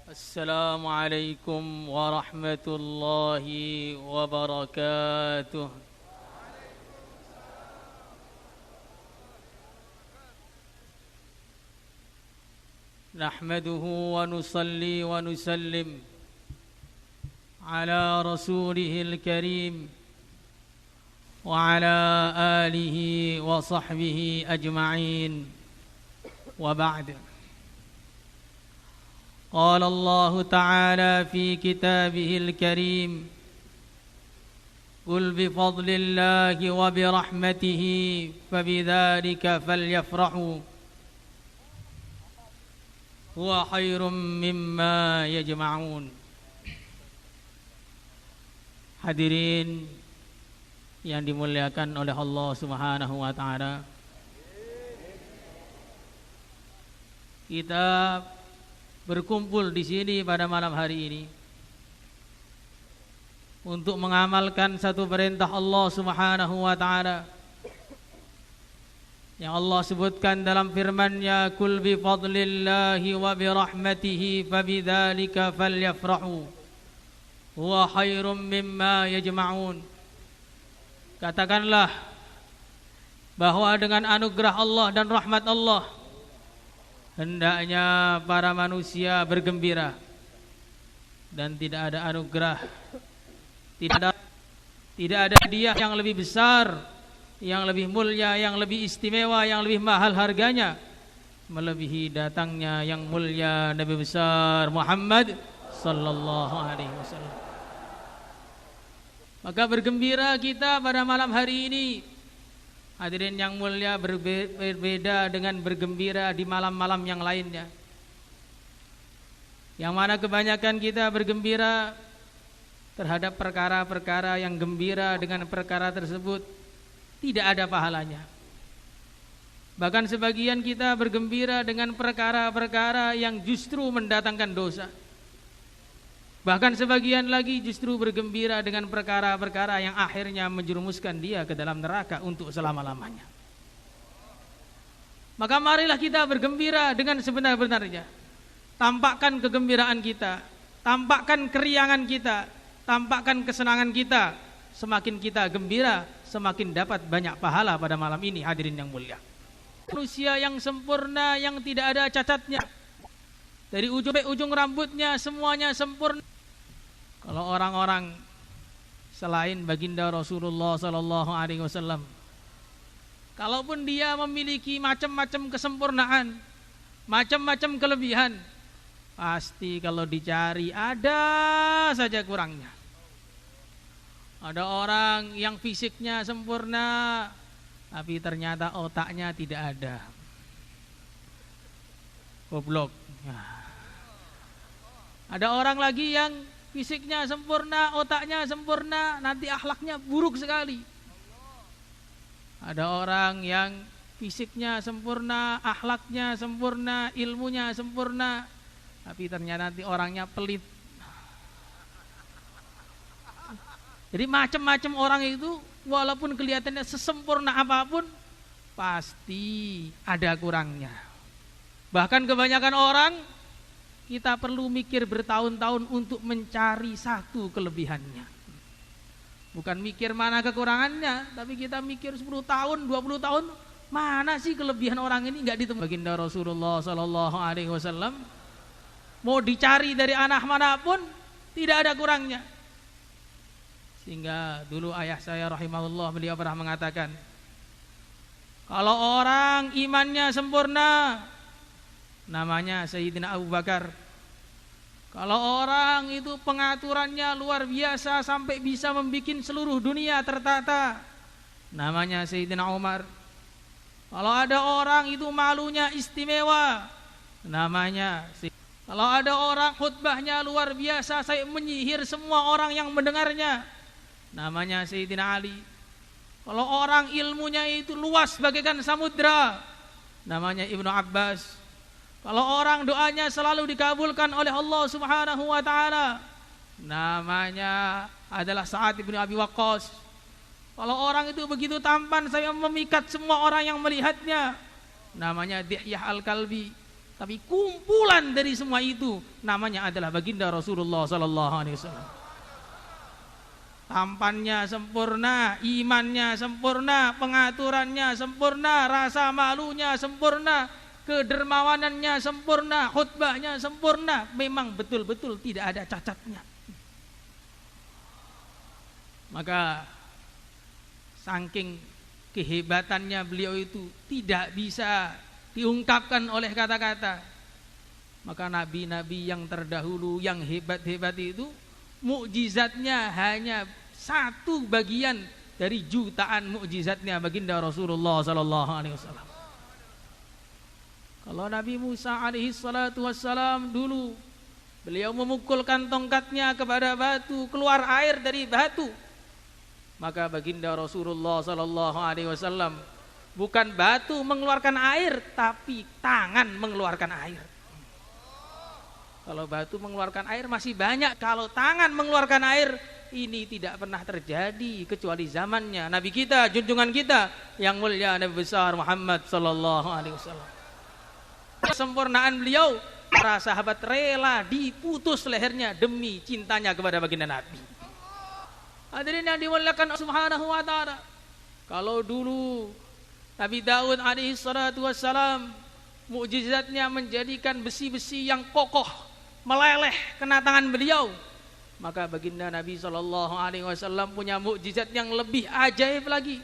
السلام عليكم ورحمة الله وبركاته. نحمده ونصلي ونسلم على رسوله الكريم وعلى آله وصحبه أجمعين، وبعد. قال الله تعالى في كتابه الكريم: قل بفضل الله وبرحمته فبذلك فليفرحوا هو خير مما يجمعون. Hadirin yang dimuliakan oleh Allah Subhanahu wa taala, kita berkumpul di sini pada malam hari ini untuk mengamalkan satu perintah Allah Subhanahu wa taala yang Allah sebutkan dalam firman-Nya, "Qul bi fadlillahi wa bi rahmatihi fabidzalika falyafrahu huwa khairum mimma yajma'un." Katakanlah bahwa dengan anugerah Allah dan rahmat Allah hendaknya para manusia bergembira, dan tidak ada anugerah, tidak ada hadiah yang lebih besar, yang lebih mulia, yang lebih istimewa, yang lebih mahal harganya melebihi datangnya yang mulia Nabi besar Muhammad sallallahu alaihi wasallam. Maka bergembira kita pada malam hari ini, hadirin yang mulia, berbeda dengan bergembira di malam-malam yang lainnya, yang mana kebanyakan kita bergembira terhadap perkara-perkara yang gembira dengan perkara tersebut tidak ada pahalanya. Bahkan sebagian kita bergembira dengan perkara-perkara yang justru mendatangkan dosa. Bahkan sebagian lagi justru bergembira dengan perkara-perkara yang akhirnya menjerumuskan dia ke dalam neraka untuk selama-lamanya. Maka marilah kita bergembira dengan sebenar-benarnya. Tampakkan kegembiraan kita, tampakkan keriangan kita, tampakkan kesenangan kita. Semakin kita gembira, semakin dapat banyak pahala pada malam ini, hadirin yang mulia. Manusia yang sempurna, yang tidak ada cacatnya, dari ujung sampai ujung rambutnya semuanya sempurna. Kalau orang-orang selain baginda Rasulullah sallallahu alaihi wasallam, kalaupun dia memiliki macam-macam kesempurnaan, macam-macam kelebihan, pasti kalau dicari ada saja kurangnya. Ada orang yang fisiknya sempurna, tapi ternyata otaknya tidak ada. Goblok. Ada orang lagi yang fisiknya sempurna, otaknya sempurna, nanti akhlaknya buruk sekali. Ada orang yang fisiknya sempurna, akhlaknya sempurna, ilmunya sempurna, tapi ternyata nanti orangnya pelit. Jadi macam-macam orang itu, walaupun kelihatannya sesempurna apapun, pasti ada kurangnya. Bahkan kebanyakan orang, kita perlu mikir bertahun-tahun untuk mencari satu kelebihannya. Bukan mikir mana kekurangannya, tapi kita mikir 10 tahun, 20 tahun, mana sih kelebihan orang ini, enggak ditemu. Baginda Rasulullah sallallahu alaihi wasallam mau dicari dari anak manapun tidak ada kurangnya. Sehingga dulu ayah saya rahimahullah, beliau pernah mengatakan, kalau orang imannya sempurna, namanya Sayyidina Abu Bakar. Kalau orang itu pengaturannya luar biasa sampai bisa membuat seluruh dunia tertata, namanya Sayyidina Umar. Kalau ada orang itu malunya istimewa, namanya. Kalau ada orang khutbahnya luar biasa, saya menyihir semua orang yang mendengarnya, namanya Sayyidina Ali. Kalau orang ilmunya itu luas bagaikan samudra, namanya Ibnu Abbas. Kalau orang doanya selalu dikabulkan oleh Allah Subhanahu wa taala, namanya adalah Sa'ad bin Abi Waqqas. Kalau orang itu begitu tampan, saya memikat semua orang yang melihatnya, namanya Dihyah Al-Kalbi. Tapi kumpulan dari semua itu namanya adalah baginda Rasulullah sallallahu alaihi wasallam. Tampannya sempurna, imannya sempurna, pengaturannya sempurna, rasa malunya sempurna, kedermawanannya sempurna, khutbahnya sempurna. Memang betul-betul tidak ada cacatnya. Maka saking kehebatannya beliau itu tidak bisa diungkapkan oleh kata-kata. Maka nabi-nabi yang terdahulu yang hebat-hebat itu mukjizatnya hanya satu bagian dari jutaan mukjizatnya baginda Rasulullah sallallahu alaihi wasallam. Kalau Nabi Musa alaihi salatu wassalam dulu beliau memukulkan tongkatnya kepada batu, keluar air dari batu. Maka baginda Rasulullah sallallahu alaihi wasallam bukan batu mengeluarkan air, tapi tangan mengeluarkan air. Kalau batu mengeluarkan air masih banyak, kalau tangan mengeluarkan air ini tidak pernah terjadi kecuali zamannya Nabi kita, junjungan kita yang mulia Nabi besar Muhammad sallallahu alaihi wasallam. Kesempurnaan beliau, para sahabat rela diputus lehernya demi cintanya kepada baginda Nabi. Hadirin yang dimuliakan Subhanahu wa taala. Kalau dulu Nabi Daud alaihi salatu wassalam mukjizatnya menjadikan besi-besi yang kokoh meleleh kena tangan beliau, maka baginda Nabi sallallahu alaihi wasallam punya mukjizat yang lebih ajaib lagi.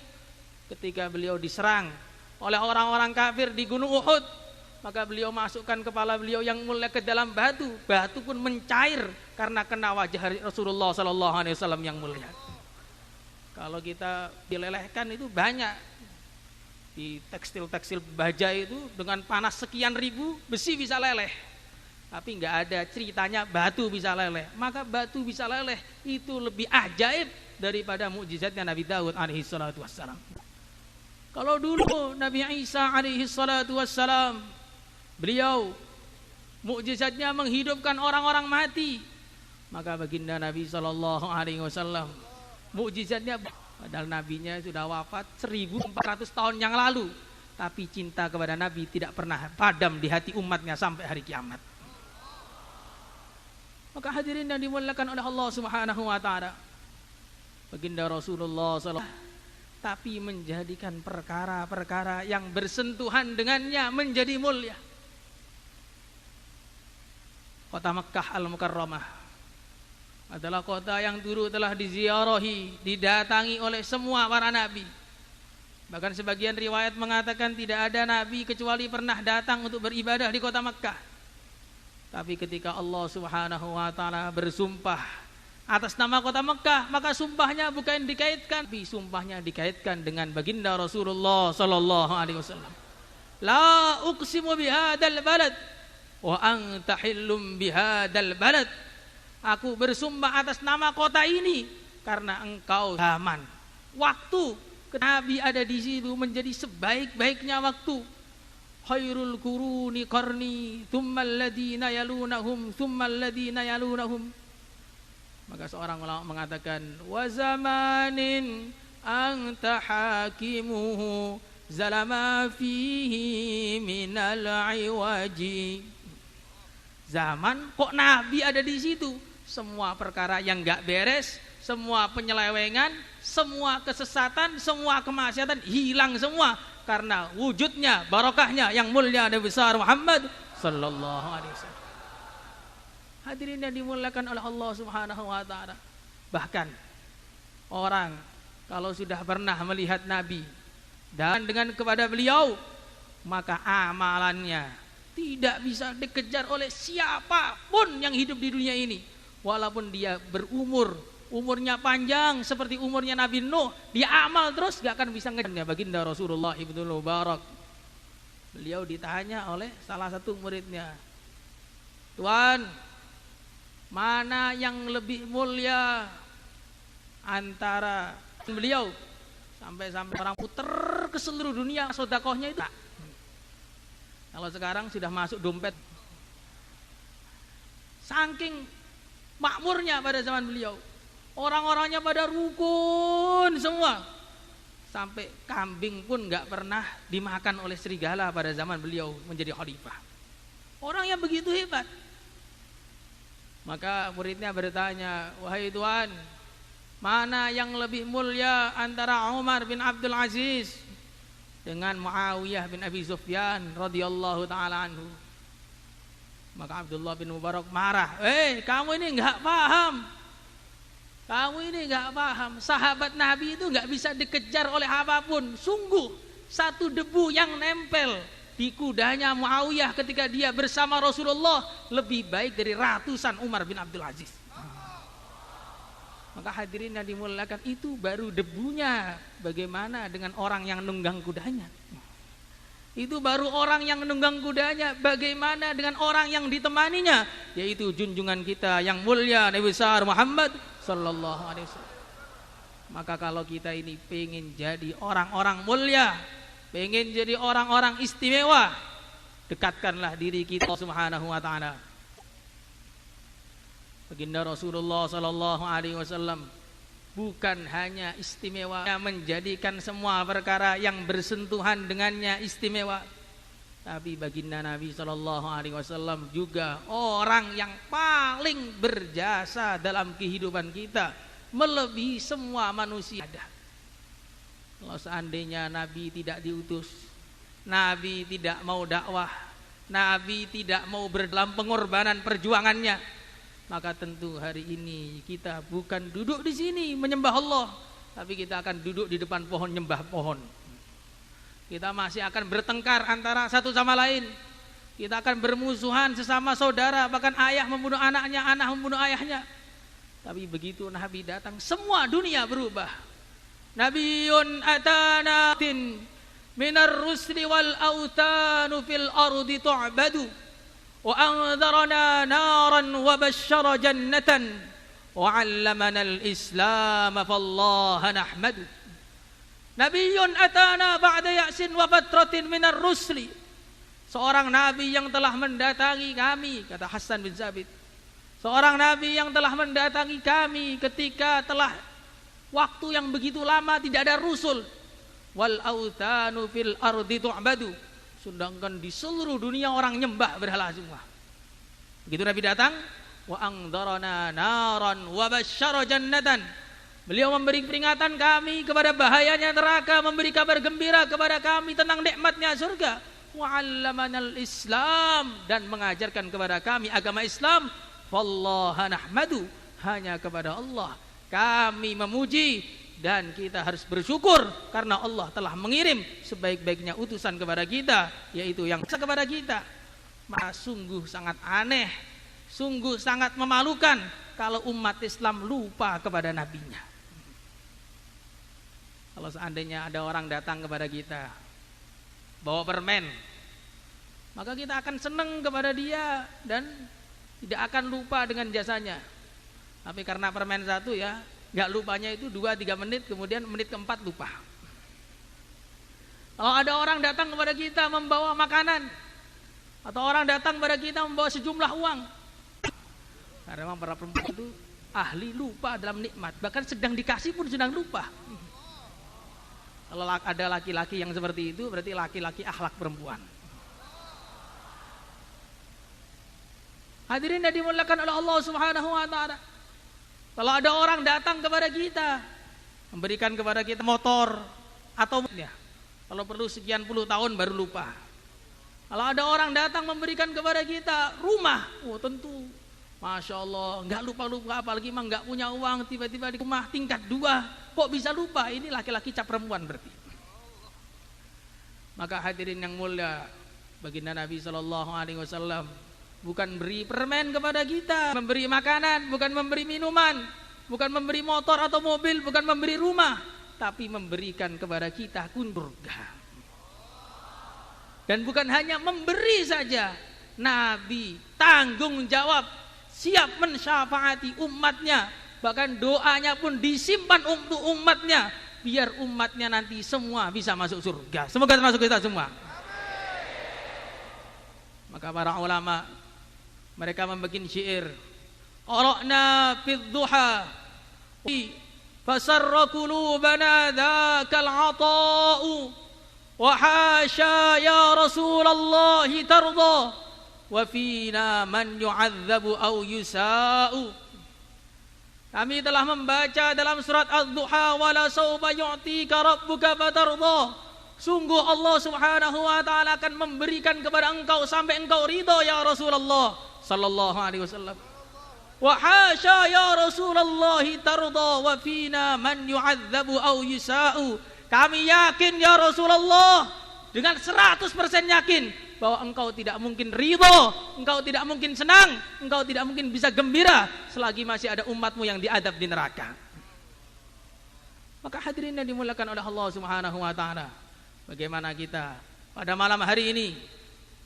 Ketika beliau diserang oleh orang-orang kafir di Gunung Uhud, maka beliau masukkan kepala beliau yang mulia ke dalam batu, batu pun mencair karena kena wajah Rasulullah sallallahu alaihi wasallam yang mulia. Kalau kita dilelehkan itu banyak. Di tekstil-tekstil baja itu dengan panas sekian ribu besi bisa leleh, tapi nggak ada ceritanya batu bisa leleh. Maka batu bisa leleh itu lebih ajaib daripada mukjizatnya Nabi Daud alaihi salatu wassalam. Kalau dulu Nabi Isa alaihi salatu wassalam beliau mukjizatnya menghidupkan orang-orang mati, maka baginda Nabi sallallahu alaihi wasallam mukjizatnya, padahal nabinya sudah wafat 1400 tahun yang lalu, tapi cinta kepada Nabi tidak pernah padam di hati umatnya sampai hari kiamat. Maka hadirin yang dimuliakan oleh Allah Subhanahu wa taala, baginda Rasulullah sallallahu, tapi menjadikan perkara-perkara yang bersentuhan dengannya menjadi mulia. Kota Mekkah Al-Mukarramah adalah kota yang dulu telah diziarahi, didatangi oleh semua para nabi. Bahkan sebagian riwayat mengatakan tidak ada nabi kecuali pernah datang untuk beribadah di kota Mekkah. Tapi ketika Allah Subhanahu wa taala bersumpah atas nama kota Mekkah, maka sumpahnya bukan dikaitkan, tapi sumpahnya dikaitkan dengan baginda Rasulullah sallallahu alaihi wasallam. La uqsimu bihadzal balad wa anta hillum bihadzal balad. Aku bersumpah atas nama kota ini karena engkau zaman, waktu Nabi ada di situ menjadi sebaik-baiknya waktu. Khairul quruni qarni, tsummal ladzina yalunahum, tsummal ladzina yalunahum. Maka seorang ulama mengatakan, wa zamanin anta hakimuhu zalama fihi minal iwaji. Zaman kok Nabi ada di situ, semua perkara yang enggak beres, semua penyelewengan, semua kesesatan, semua kemaksiatan hilang semua karena wujudnya, barokahnya yang mulia dan besar Muhammad sallallahu alaihi wasallam. Hadirin yang dimuliakan oleh Allah Subhanahu wa taala. Bahkan orang kalau sudah pernah melihat Nabi dan dengan kepada beliau, maka amalannya tidak bisa dikejar oleh siapapun yang hidup di dunia ini. Walaupun dia umurnya panjang seperti umurnya Nabi Nuh, dia amal terus gak akan bisa ngejarnya. Baginda Rasulullah Ibnul Mubarak, beliau ditanya oleh salah satu muridnya, Tuan, mana yang lebih mulia antara beliau? Sampai-sampai orang puter ke seluruh dunia sedekahnya itu. Kalau sekarang sudah masuk dompet. Saking makmurnya pada zaman beliau, orang-orangnya pada rukun semua. Sampai kambing pun gak pernah dimakan oleh serigala pada zaman beliau menjadi khalifah. Orang yang begitu hebat. Maka muridnya bertanya, wahai Tuhan, mana yang lebih mulia antara Umar bin Abdul Aziz dengan Muawiyah bin Abi Sufyan radhiyallahu taala anhu? Maka Abdullah bin Mubarak marah, kamu ini enggak paham. Kamu ini enggak paham. Sahabat Nabi itu enggak bisa dikejar oleh apapun. Sungguh satu debu yang nempel di kudanya Muawiyah ketika dia bersama Rasulullah lebih baik dari ratusan Umar bin Abdul Aziz. Maka hadirin yang dimuliakan, itu baru debunya. Bagaimana dengan orang yang nunggang kudanya? Itu baru orang yang nunggang kudanya. Bagaimana dengan orang yang ditemaninya? Yaitu junjungan kita yang mulia Nabi besar Muhammad sallallahu alaihi wasallam. Maka kalau kita ini pengen jadi orang-orang mulia, pengen jadi orang-orang istimewa, dekatkanlah diri kita subhanahu wa ta'ala. Baginda Rasulullah sallallahu alaihi wasallam bukan hanya istimewa, menjadikan semua perkara yang bersentuhan dengannya istimewa, tapi baginda Nabi sallallahu alaihi wasallam juga orang yang paling berjasa dalam kehidupan kita, melebihi semua manusia ada. Kalau seandainya Nabi tidak diutus, Nabi tidak mau dakwah, Nabi tidak mau berdalam pengorbanan perjuangannya, maka tentu hari ini kita bukan duduk di sini menyembah Allah, tapi kita akan duduk di depan pohon nyembah pohon. Kita masih akan bertengkar antara satu sama lain. Kita akan bermusuhan sesama saudara, bahkan ayah membunuh anaknya, anak membunuh ayahnya. Tapi begitu Nabi datang, semua dunia berubah. Nabiyyun atanatin minar rusli wal autanu fil ardi tu'badu wa anzarana naran wa basyara jannatan wa 'allamana al-islam fallaha nahmadu. Nabiyyun atana ba'da ya'sin wa fatratin minar rusli. Seorang nabi yang telah mendatangi kami, kata Hasan bin Zabit. Seorang nabi yang telah mendatangi kami ketika telah waktu yang begitu lama tidak ada rusul. Wal authanu fil ardi tu'badu. Sedangkan di seluruh dunia orang nyembah berhala semua. Begitu Nabi datang, wa anzarana naran wa basyara jannatan. Beliau memberi peringatan kami kepada bahayanya neraka, memberi kabar gembira kepada kami tentang nikmatnya surga. Wa 'allamanal Islam, dan mengajarkan kepada kami agama Islam. Fallaha nahmadu, hanya kepada Allah kami memuji, dan kita harus bersyukur karena Allah telah mengirim sebaik-baiknya utusan kepada kita, yaitu yang kepada kita. Maka sungguh sangat aneh, sungguh sangat memalukan kalau umat Islam lupa kepada nabinya. Kalau seandainya ada orang datang kepada kita bawa permen, maka kita akan senang kepada dia dan tidak akan lupa dengan jasanya. Tapi karena permen satu ya, nggak lupanya itu 2-3 menit, kemudian menit keempat lupa. Kalau ada orang datang kepada kita membawa makanan, atau orang datang kepada kita membawa sejumlah uang, karena memang para perempuan itu ahli lupa dalam nikmat, bahkan sedang dikasih pun sedang lupa. Kalau ada laki-laki yang seperti itu, berarti laki-laki akhlak perempuan. Hadirin yang dimuliakan oleh Allah Subhanahu wa ta'ala, kalau ada orang datang kepada kita, memberikan kepada kita motor atau ya, kalau perlu sekian puluh tahun baru lupa. Kalau ada orang datang memberikan kepada kita rumah, tentu Masya Allah nggak lupa-lupa, apalagi emang nggak punya uang, tiba-tiba di rumah tingkat 2, kok bisa lupa? Ini laki-laki cap perempuan berarti. Maka hadirin yang mulia, baginda Nabi SAW bukan beri permen kepada kita, memberi makanan, bukan memberi minuman, bukan memberi motor atau mobil, bukan memberi rumah, tapi memberikan kepada kita surga. Dan bukan hanya memberi saja, Nabi tanggung jawab, siap mensyafaati umatnya, bahkan doanya pun disimpan untuk umatnya, biar umatnya nanti semua bisa masuk surga. Semoga termasuk kita semua. Maka para ulama mereka membuat syair, qara'na fid duha fasarra qulubana dzakal 'ata'u wa hasya ya Rasulullah tarda wa fina man yu'adzabu aw yusa'u. Kami telah membaca dalam surat Az-Duha, wala sawfa yu'tika rabbuka fatardha. Sungguh Allah Subhanahu wa taala akan memberikan kepada engkau sampai engkau ridha ya Rasulullah sallallahu alaihi wasallam. Wa hasya ya Rasulullah tardha wa fina man yu'adzabu aw yusa'u. Kami yakin ya Rasulullah, dengan 100% yakin bahwa engkau tidak mungkin ridho, engkau tidak mungkin senang, engkau tidak mungkin bisa gembira selagi masih ada umatmu yang diadab di neraka. Maka hadirin yang dimuliakan oleh Allah Subhanahu wa taala, bagaimana kita pada malam hari ini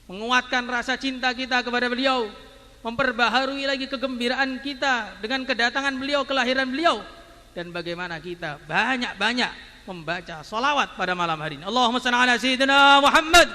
menguatkan rasa cinta kita kepada beliau, memperbaharui lagi kegembiraan kita dengan kedatangan beliau, kelahiran beliau, dan bagaimana kita banyak-banyak membaca salawat pada malam hari ini. Allahumma shalli ala sayyidina Muhammad.